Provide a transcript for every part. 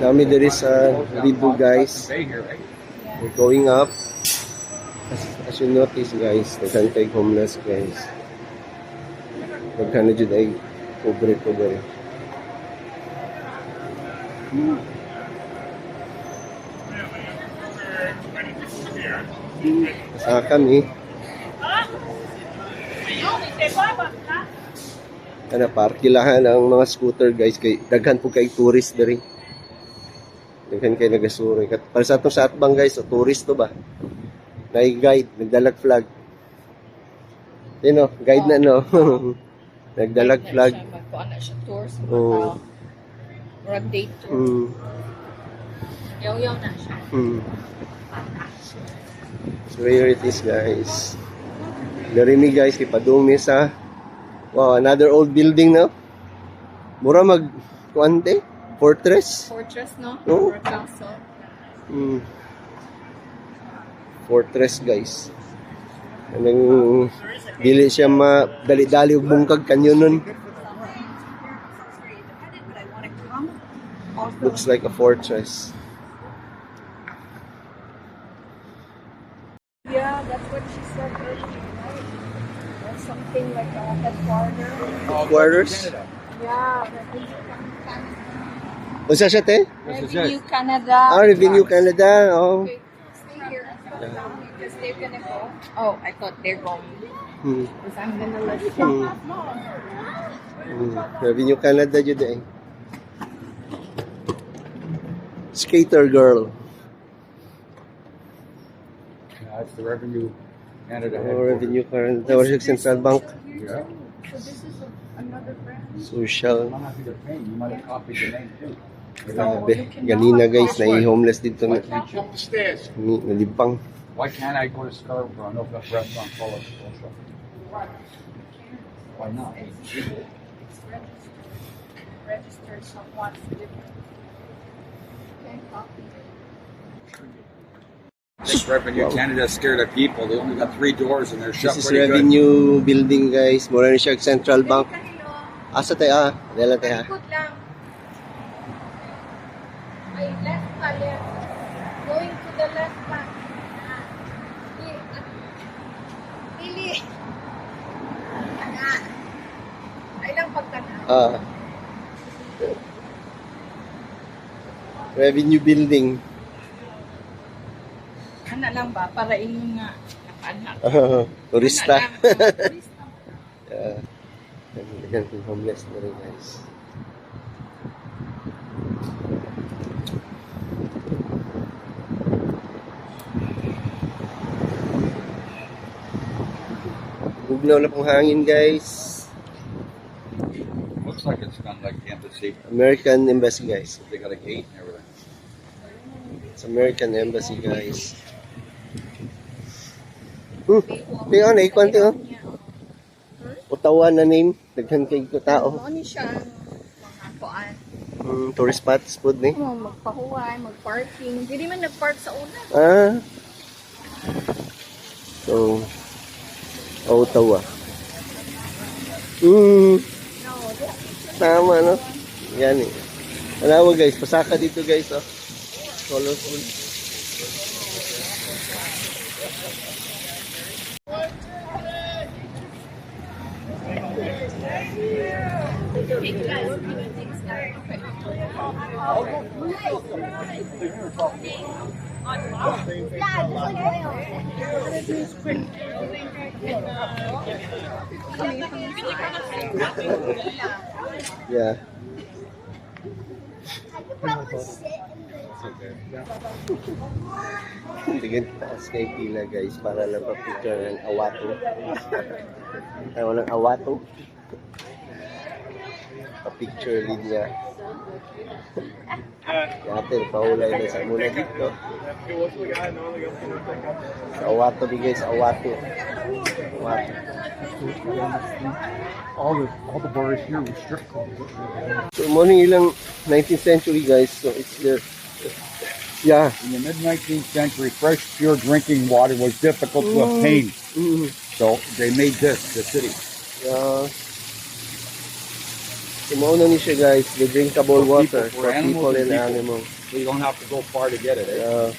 Nami there is Libu guys. We're going up. As you notice guys, nagkan kay homeless guys. Nagkan jud ay pobre. Sa kami. Kana parkilahan ang mga scooter guys kay daghan po kay tourist diri. Daghan kay nagasuri. Para sa atong sa atbang guys, o tourist to ba? Nai-guide, nagdalag flag. Sino? Guide na no. Nagdalag flag. Magkuha na siya tour sa Oh. Road date tour. Yaw-yaw na siya. So here it is guys. Dari mi guys, ipadumi sa wow, another old building na. Mura mag kuante? Fortress? Fortress, no? Oh. Or castle. Fortress guys. Anong dili siya madali-dali og bungkag kanyonon. Looks like a fortress. Yeah, that's what she said earlier, right? That's something like a Quarters? headquarters. Yeah, Unsa siya te? Revenue Canada. Revenue Canada. Oh. Okay, stay here. Because they're gonna go. Oh, I thought they're going. Because I'm gonna let you. Revenue Canada jud eh. Skater girl. That's the Revenue Canada. Revenue Canada. Or Central Bank. Yeah. So this is another brand. Social. I'm happy to pay. You might have copied the name too. Grabe. Ganina guys, nai-homeless dito na. Up the stairs. Nalibang. Why can't I go to Scarborough and open up a restaurant full of social? Why not? It's registered somewhat different. Can't copy. This Revenue Canada scared of people. They only got 3 doors and they're shut This is pretty good. Revenue Building guys. Mura na siya Central Bank. Asa tayo Dala tayo Ikot lang. Ay, left pa, left. Going to the left pa. Pili. Ay lang pagkana. Revenue Building. Ano lang ba? Para inyong nga nakanak. Turista. Turista. Yeah. Nagdagan kong homeless na rin guys. Bugnaw na pong hangin guys. Looks like it's done like the embassy. American Embassy guys. They got a gate and everything. It's American Embassy guys. Tingnan na, ikuan tingnan. Utawan na name. Daghan kay tao. Ano siya? Mga kuan. Tourist spots po ni. Magpahuway, magparking. Hindi man nagpark sa una. So, Ottawa. Tama, no? Yan eh. Alam mo guys, pasaka dito guys, oh. Colorful. Yeah. Tingin taas kay pila guys para lang pa-picture ng awato. Ayaw ng awato. Pa-picture linya. Natin, paulay na sa muna dito. Sa awato di guys, awato. Awato. All the bars here were strip clubs. So, morning ilang 19th century guys, so it's there. Yeah. In the mid-19th century, fresh, pure drinking water was difficult to obtain. So they made this, the city. Yeah. Simuno ni siya guys, the drinkable For water people, for for animals people and and people. animals. So you don't have to go far to get it. Eh?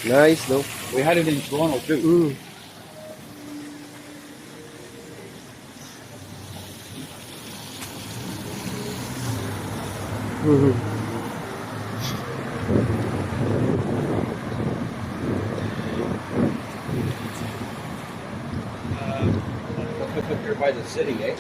Nice, no? We had it in Toronto too. Mm. Mhm. Up here by the city, eh?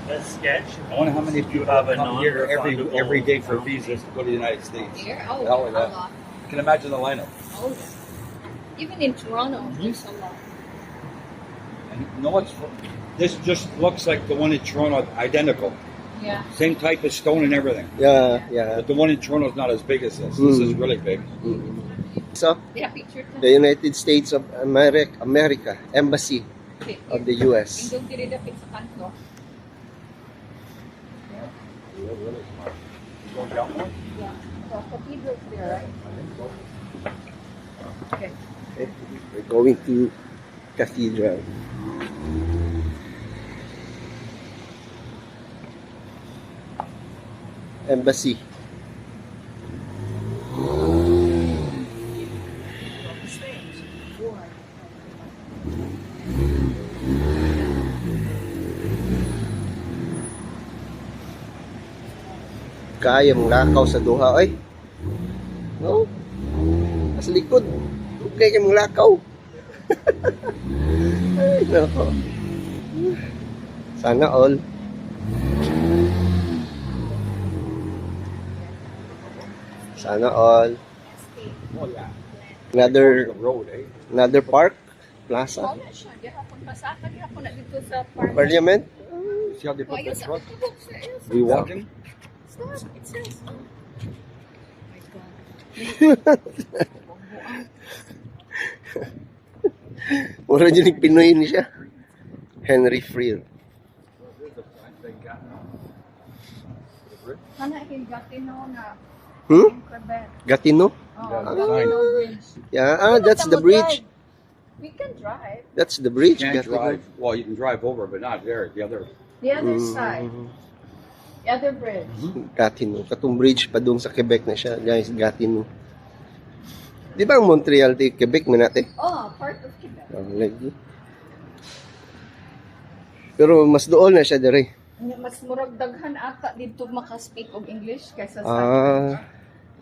A sketch. I wonder how many people have a come here non-refundable every day for visas to go to the United States. Here? Oh, Hell, a yeah. lot. You can imagine the lineup. Oh, yeah. Even in Toronto, there's a lot. And you know what's? This just looks like the one in Toronto, identical. Yeah. Same type of stone and everything. Yeah, yeah. But the one in Toronto is not as big as this. This is really big. So, Yeah, picture the United States of America Embassy Okay. of the US. Indog diri dapit sa kanto. Really smart. You going down more? Yeah. So, cathedral's there, right? Okay. Okay. We're going to Cathedral. Embassy. Kaya mong lakaw sa duha, ay. No? Sa likod. Okay kaya mong lakaw. Ay, nako. Sana all. Sana all. Oh yeah. Another The road, eh? another park, Oh, plaza, na siya. Di hapon pasaka. Di hapon na dito sa park. parliament. See how they Oh, put the ayun sa truck? katubog, sir. Ayun sa- We walking? Stop. It says. Oh my God. Mura dyan yung Pinoy ni siya. Henry Freer. Sana hinggatin ako na. Hmm? Yung Quebec. Gatineau? Oh, Yeah, Gatineau Bridge. Yeah, Wala that's tayong the bridge. mag-drive. We can drive. That's the bridge. You can't Gatineau. drive. Well, you can drive over, but not there. The other. The other side. The other bridge. Gatineau. Katong bridge pa doon sa Quebec na siya. Guys, Gatineau. Di ba ang Montreal, Quebec na natin? Oh, part of Quebec. Lagi. Pero mas doon na siya dire. Mas murag daghan ata dito maka-speak og English kaysa sa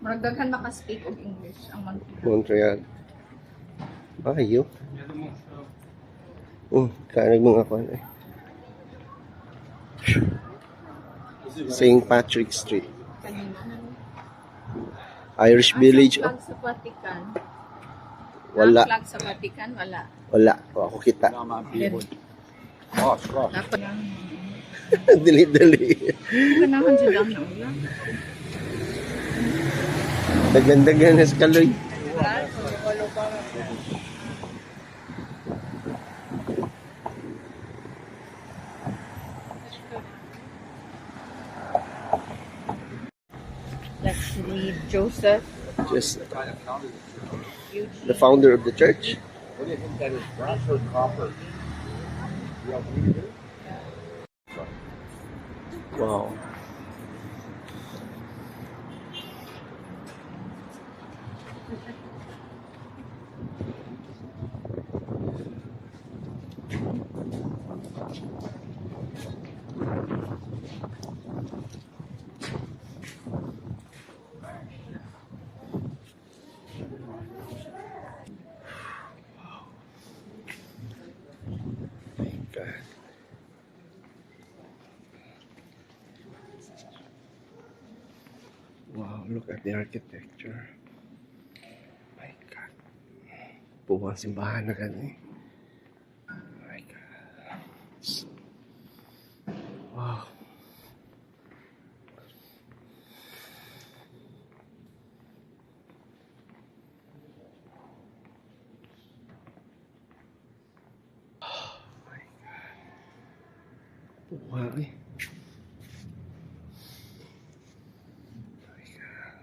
murag daghan maka-speak og English ang Montreal. Montreal. Ayo. Kanag mga ako eh. St. Patrick Street. Kanina. Irish Village. Ang flag sa Vatican. Wala. Ang flag sa Vatican, wala. Wala. O, ako kita. Oh, scruff. Dapat yan. Dili-dili. Ganahan dyan lang na ulan. Nagdandagan na sa kaloy. Let's read Joseph. Just Eugene. the founder of the church. What do you think that is? Brass or copper? You have any idea? Wow. God. Wow, look at the architecture. My God. Buwang simbahan na gani. My God. Wow. My God. Buwang eh. My God.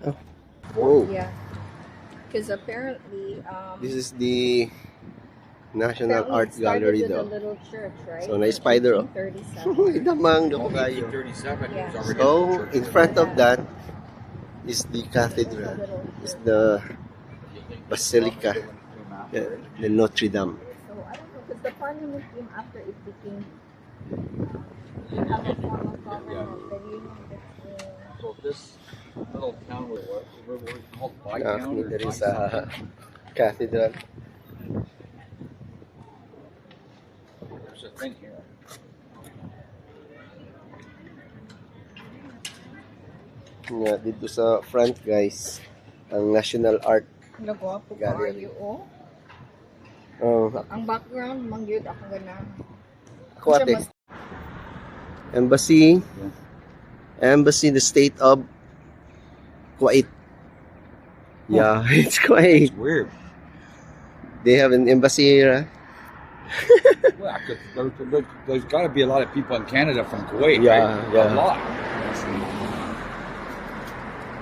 Oh, Yeah. Because apparently, this is the National apparently Art it started Gallery with a daw. little church, right? So, na-spider, oh. 1837. Damang daw kayo. 1837. Yeah. It was already So, in the church. in front of that is the There's a cathedral. little Is church. the Basilica, the Notre Dame. So I don't know, because the parliament came after it became you have a form of government, the union between So this little town was called Nakakita Bytown. rin sa cathedral. There's a thing here. Nga, dito sa front guys, ang National Art. nagwapo Gallery. kayo, oh. Oh, Ang background, mangyud ako gana. ako ate. Embassy. Embassy, the state of Kuwait. Yeah, it's Kuwait. It's weird. They have an embassy here. Well, 'cause there's got to be a lot of people in Canada from Kuwait. Yeah, right? yeah. A lot.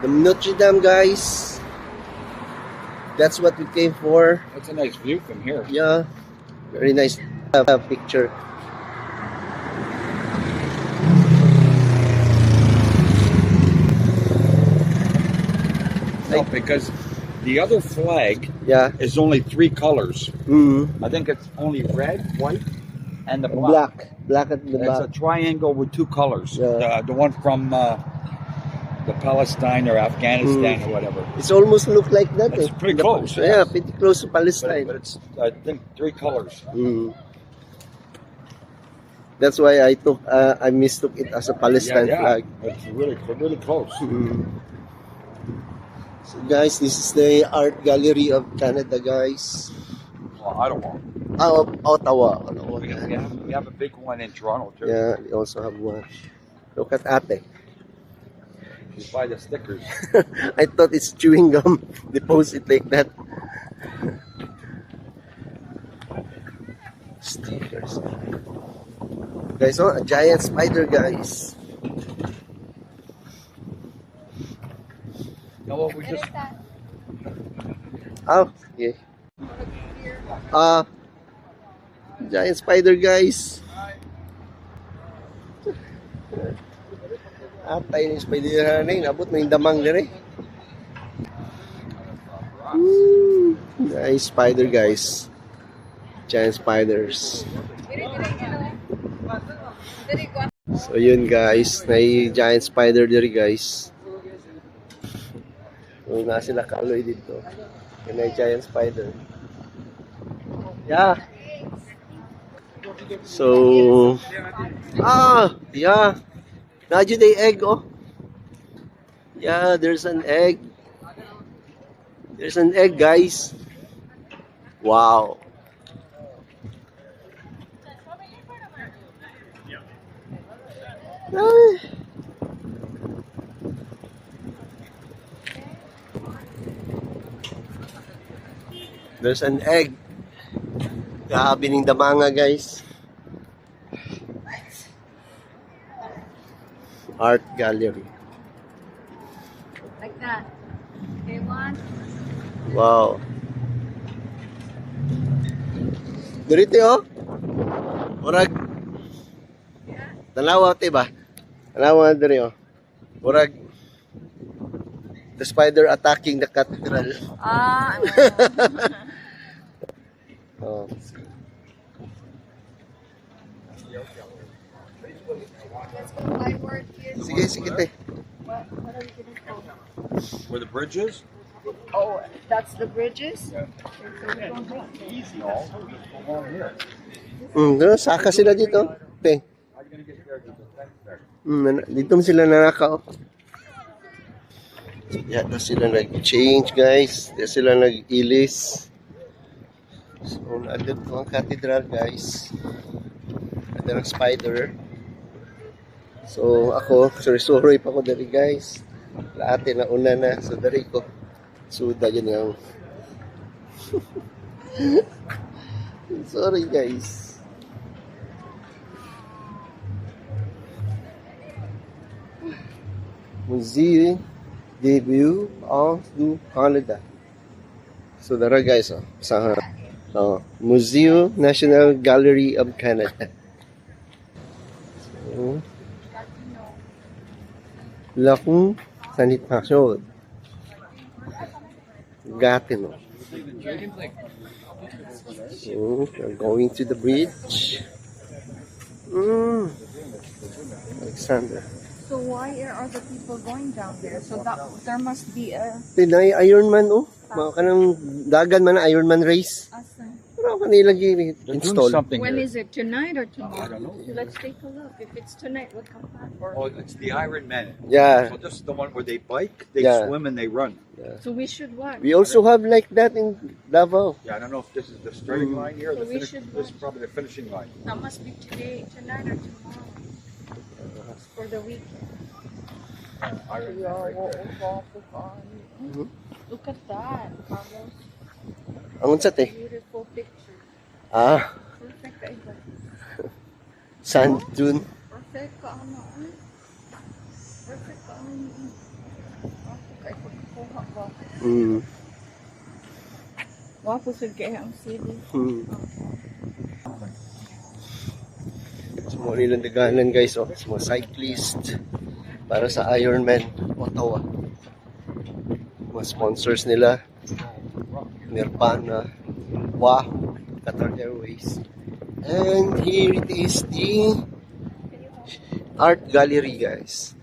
The Notre Dame guys. That's what we came for. That's a nice view from here. Yeah, very nice picture. No, because the other flag Yeah. is only 3 colors. Mm. I think it's only red, white, and the black. Black at the It's a back. triangle with 2 colors. Yeah. The one from the Palestine or Afghanistan or whatever. It's almost look like that. It's pretty close, Yeah, yes. pretty close to But Palestine. it's, I think, 3 colors. Mm. That's why I mistook it as a Palestine flag. It's really close. Mm. So guys, this is the art gallery of Canada, guys. Well, I don't know. Ottawa. We have a big one in Toronto too. Yeah, we also have one. Look at ate. You buy the stickers. I thought it's chewing gum. They post it like that. Stickers. Guys, oh, a giant spider, guys. No, well, we just Oh, yeah. Giant spider, guys. Atay ng spider na yun. Abot na yung damang din eh. Woo! Nice spider, guys. Giant spiders. So yun guys, may giant spider diri guys. So na sila kaloy dito. Yun ay giant spider. Yeah. So yeah. Nadyo day egg oh. Yeah, there's an egg. There's an egg guys. Wow. Ay. There's an egg. Grabe ning damanga guys. Art gallery. Like that. Okay, one. Wow. Dirito oh. Murag. Tanawa te ba? Tanawa diri oh. Murag. The spider attacking the cathedral. Ah, Oh. let's go by word here. Sige, sige te. What are we gonna call? where the bridge is. Oh, that's the bridges? Yeah. Okay, so we're going back there. No, just go on here. Saka sila dito. Te. How are you gonna get there? There's a fence there. Dito sila nanakaw. Yata sila nag-change guys. Yata sila nag-ilis. So, naadot ko ang cathedral guys. Ada ng spider. So, ako, sorry pa ko dari guys. Lahat na una na. So, dari ko. Suda yun yung... Sorry guys. Museum. The view of the Canada. So dara guys, sa Museo National Gallery of Canada. So, Lakong Sanitation. Gatineau. So, we're going to the bridge. Alexander. So why are the people going down there? So that there must be a Tinay Ironman, oh. Mga kanang dagan man na Ironman race. Pero kanila install. something when here. is it? Tonight or tomorrow? I don't know. Let's take a look. If it's tonight, we'll come back. Oh, it's the Iron Man. Yeah. So this is the one where they bike, they Yeah. swim, and they run. So we should watch. We also have like that in Davao. Yeah, I don't know if this is the starting line here. Or So the we finish, should this is watch. probably the finishing line. That must be today, tonight or tomorrow. For the weekend. Look at that, Carlos. Ang unsat eh. Beautiful picture. Perfect ka iba. Sand dune. Perfect ka ano. Perfect ka ano. Ako kay pagkuha ba? Wapo sa kaya ang city. So, mga nilang daganan guys, oh. Sa mga cyclist. Para sa Ironman Ottawa. Mga sponsors nila. Nirvana, Wahoo, Qatar Airways. And here it is the art gallery guys.